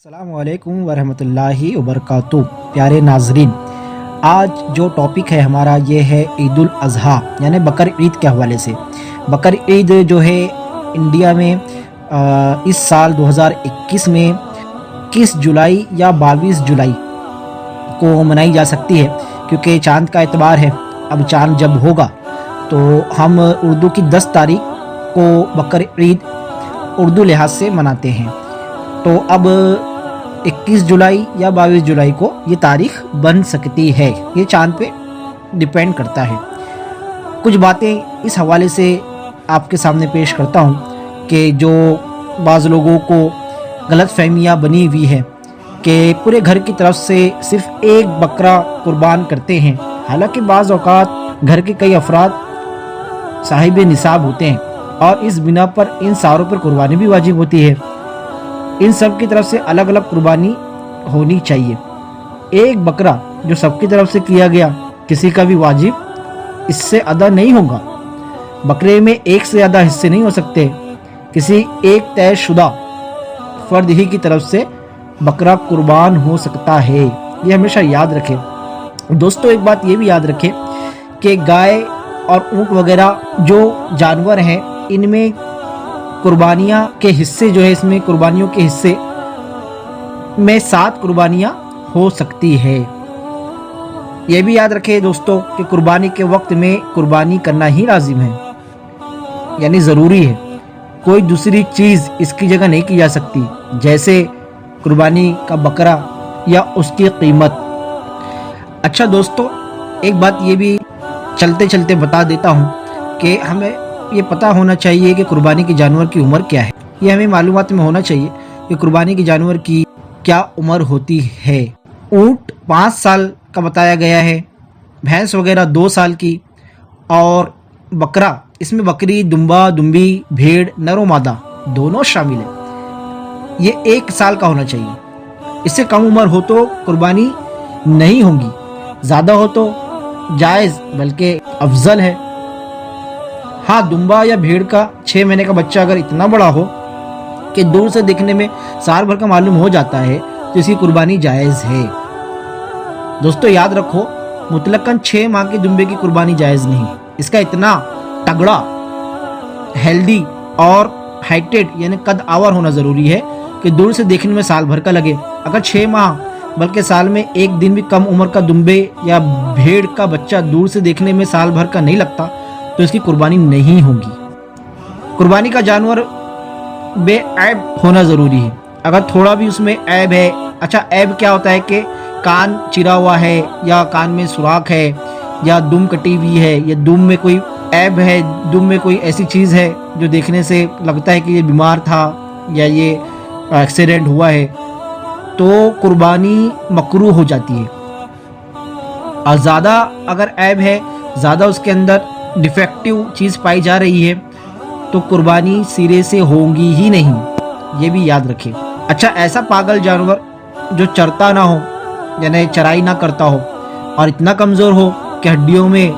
السلام علیکم ورحمۃ اللہ وبرکاتہ۔ پیارے ناظرین، آج جو ٹاپک ہے ہمارا یہ ہے عید الاضحیٰ یعنی بقر عید کے حوالے سے۔ بقر عید جو ہے انڈیا میں اس سال 2021 میں 21 جولائی یا 22 جولائی کو منائی جا سکتی ہے، کیونکہ چاند کا اعتبار ہے۔ اب چاند جب ہوگا تو ہم اردو کی 10 تاریخ کو بقر عید اردو لحاظ سے مناتے ہیں، تو اب 21 جولائی یا 22 جولائی کو یہ تاریخ بن سکتی ہے، یہ چاند پہ ڈیپینڈ کرتا ہے۔ کچھ باتیں اس حوالے سے آپ کے سامنے پیش کرتا ہوں کہ جو بعض لوگوں کو غلط فہمیاں بنی ہوئی ہے کہ پورے گھر کی طرف سے صرف ایک بکرا قربان کرتے ہیں، حالانکہ بعض اوقات گھر کے کئی افراد صاحب نصاب ہوتے ہیں اور اس بنا پر ان ساروں پر قربانی بھی واجب ہوتی ہے۔ ان سب کی طرف سے الگ الگ قربانی ہونی چاہیے۔ ایک بکرا جو سب کی طرف سے کیا گیا، کسی کا بھی واجب اس سے ادا نہیں ہوگا۔ بکرے میں ایک سے زیادہ حصے نہیں ہو سکتے، کسی ایک طے شدہ فرد ہی کی طرف سے بکرا قربان ہو سکتا ہے، یہ ہمیشہ یاد رکھیں۔ دوستو ایک بات یہ بھی یاد رکھیں کہ گائے اور اونٹ وغیرہ جو جانور ہیں، ان میں قربانیاں کے حصے جو ہے، اس میں قربانیوں کے حصے میں 7 قربانیاں ہو سکتی ہے۔ یہ بھی یاد رکھیں دوستو کہ قربانی کے وقت میں قربانی کرنا ہی لازم ہے، یعنی ضروری ہے، کوئی دوسری چیز اس کی جگہ نہیں کی جا سکتی، جیسے قربانی کا بکرا یا اس کی قیمت۔ اچھا دوستو، ایک بات یہ بھی چلتے چلتے بتا دیتا ہوں کہ ہمیں یہ پتہ ہونا چاہیے کہ قربانی کے جانور کی عمر کیا ہے۔ یہ ہمیں معلومات میں ہونا چاہیے کہ قربانی کے جانور کی کیا عمر ہوتی ہے۔ اونٹ 5 سال کا بتایا گیا ہے، بھینس وغیرہ 2 سال کی، اور بکرا، اس میں بکری، دمبا، دمبی، بھیڑ، نر و مادہ دونوں شامل ہیں، یہ 1 سال کا ہونا چاہیے۔ اس سے کم عمر ہو تو قربانی نہیں ہوگی، زیادہ ہو تو جائز بلکہ افضل ہے۔ ہاں، دمبا یا بھیڑ کا 6 مہینے کا بچہ اگر اتنا بڑا ہو کہ دور سے دیکھنے میں سال بھر کا معلوم ہو جاتا ہے تو اس کی قربانی جائز ہے۔ دوستو یاد رکھو، مطلقاً 6 ماہ کے دمبے کی قربانی جائز نہیں، اس کا اتنا تگڑا، ہیلدی اور ہائٹڈ یعنی قد آور ہونا ضروری ہے کہ دور سے دیکھنے میں سال بھر کا لگے۔ اگر 6 ماہ بلکہ سال میں 1 دن بھی کم عمر کا دمبے یا بھیڑ کا بچہ دور سے دیکھنے میں سال بھر کا نہیں لگتا تو اس کی قربانی نہیں ہوگی۔ قربانی کا جانور بے عیب ہونا ضروری ہے، اگر تھوڑا بھی اس میں عیب ہے، اچھا عیب کیا ہوتا ہے کہ کان چرا ہوا ہے یا کان میں سوراخ ہے یا دم کٹی ہوئی ہے یا دم میں کوئی عیب ہے، دم میں کوئی ایسی چیز ہے جو دیکھنے سے لگتا ہے کہ یہ بیمار تھا یا یہ ایکسیڈنٹ ہوا ہے، تو قربانی مکروہ ہو جاتی ہے۔ اور زیادہ اگر عیب ہے، زیادہ اس کے اندر ڈیفیکٹیو چیز پائی جا رہی ہے تو قربانی سرے سے ہوگی ہی نہیں، یہ بھی یاد رکھیں۔ اچھا، ایسا پاگل جانور جو چرتا نہ ہو یعنی چرائی نہ کرتا ہو اور اتنا کمزور ہو کہ ہڈیوں میں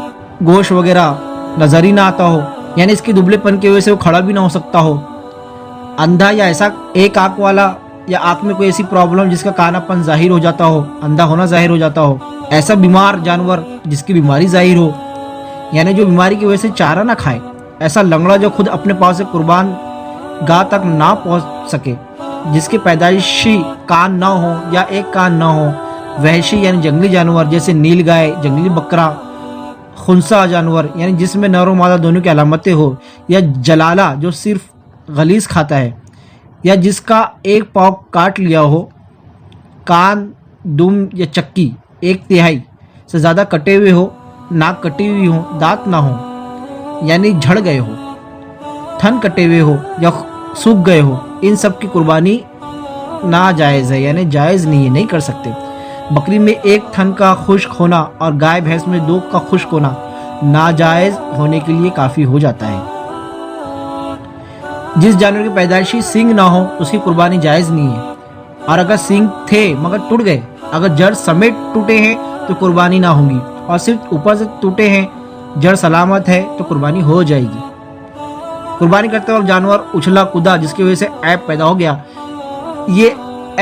گوشت وغیرہ نظر ہی نہ آتا ہو، یعنی اس کی دبلے پن کی وجہ سے وہ کھڑا بھی نہ ہو سکتا ہو، اندھا یا ایسا ایک آنکھ والا یا آنکھ میں کوئی ایسی پرابلم جس کا کانا پن ظاہر ہو جاتا ہو، اندھا ہونا ظاہر ہو جاتا ہو، ایسا بیمار جانور جس کی بیماری ظاہر ہو، یعنی جو بیماری کی وجہ سے چارہ نہ کھائے، ایسا لنگڑا جو خود اپنے پاؤں سے قربان گاہ تک نہ پہنچ سکے، جس کے پیدائشی کان نہ ہو یا ایک کان نہ ہو، وحشی یعنی جنگلی جانور جیسے نیل گائے، جنگلی بکرا، خنسا جانور یعنی جس میں نر و مادہ دونوں کی علامتیں ہو، یا جلالہ جو صرف غلیظ کھاتا ہے، یا جس کا ایک پاؤں کاٹ لیا ہو، کان، دم یا چکی 1/3 سے زیادہ کٹے ہوئے ہو، ناک کٹی ہوئی ہو، دانت نہ ہو یعنی جھڑ گئے ہو، تھن کٹے ہوئے ہو یا سوکھ گئے ہو، ان سب کی قربانی ناجائز ہے، یعنی جائز نہیں ہے، نہیں کر سکتے۔ بکری میں 1 تھن کا خشک ہونا اور گائے بھینس میں 2 کا خشک ہونا ناجائز ہونے کے لیے کافی ہو جاتا ہے۔ جس جانور کی پیدائشی سینگ نہ ہو اس کی قربانی جائز نہیں ہے، اور اگر سینگ تھے مگر ٹوٹ گئے، اگر جڑ سمیت ٹوٹے ہیں تو قربانی نہ ہوگی، اور صرف اوپر سے ٹوٹے ہیں، جڑ سلامت ہے تو قربانی ہو جائے گی۔ قربانی کرتے وقت جانور اچھلا کودا جس کی وجہ سے عیب پیدا ہو گیا، یہ